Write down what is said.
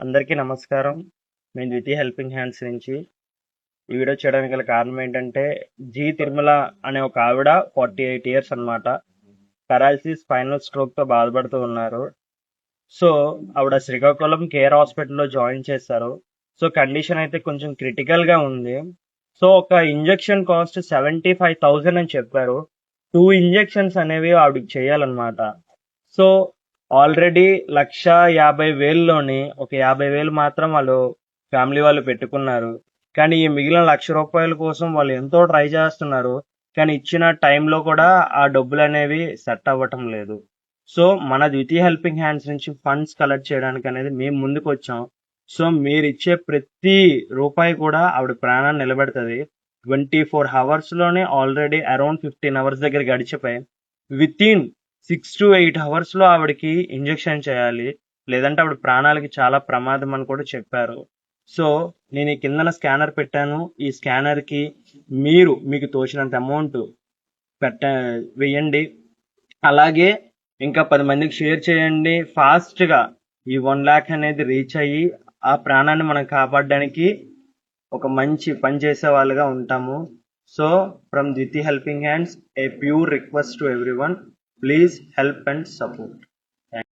అందరికీ నమస్కారం. నేను ద్వితీయ హెల్పింగ్ హ్యాండ్స్ నుంచి ఈ వీడియో చేయడానికి గల కారణం ఏంటంటే, జి తిరుమల అనే ఒక ఆవిడ 48 ఇయర్స్ అన్నమాట. పెరాలసిస్ స్పైనల్ స్ట్రోక్ తో బాధపడుతూ ఉన్నారు. సో ఆవిడ శ్రీకాకుళం కేర్ హాస్పిటల్లో జాయిన్ చేశారు. సో కండిషన్ అయితే కొంచెం క్రిటికల్ గా ఉంది. సో ఒక ఇంజెక్షన్ కాస్ట్ 75,000 అని చెప్పారు. 2 ఇంజెక్షన్స్ అనేవి ఆవిడకి చేయాలన్నమాట. సో ఆల్రెడీ 1,50,000లోని ఒక 50,000 మాత్రం వాళ్ళు ఫ్యామిలీ వాళ్ళు పెట్టుకున్నారు. కానీ ఈ మిగిలిన ₹1,00,000 కోసం వాళ్ళు ఎంతో ట్రై చేస్తున్నారు. కానీ ఇచ్చిన టైంలో కూడా ఆ డబ్బులు అనేవి సెట్ అవ్వటం లేదు. సో మన ద్వితీయ హెల్పింగ్ హ్యాండ్స్ నుంచి ఫండ్స్ కలెక్ట్ చేయడానికి అనేది మేము ముందుకు వచ్చాం. సో మీరు ఇచ్చే ప్రతి రూపాయి కూడా ఆవిడ ప్రాణాన్ని నిలబెడుతుంది. 24 hours లోనే ఆల్రెడీ అరౌండ్ 15 hours దగ్గర గడిచిపోయి విత్ ఇన్ 6 to 8 hours లో ఆవిడకి ఇంజెక్షన్ చేయాలి, లేదంటే ఆవిడ ప్రాణాలకి చాలా ప్రమాదం అని కూడా చెప్పారు. సో నేను ఈ కిందన స్కానర్ పెట్టాను. ఈ స్కానర్ కి మీకు తోచినంత అమౌంట్ వేయండి. అలాగే ఇంకా 10 మందికి షేర్ చేయండి. ఫాస్ట్ గా ఈ 1 lakh అనేది రీచ్ అయ్యి ఆ ప్రాణాన్ని మనం కాపాడడానికి ఒక మంచి పని చేసే వాళ్ళుగా ఉంటాము. సో ఫ్రమ్ ద్వితీయ helping hands, A pure request to everyone, please help and support.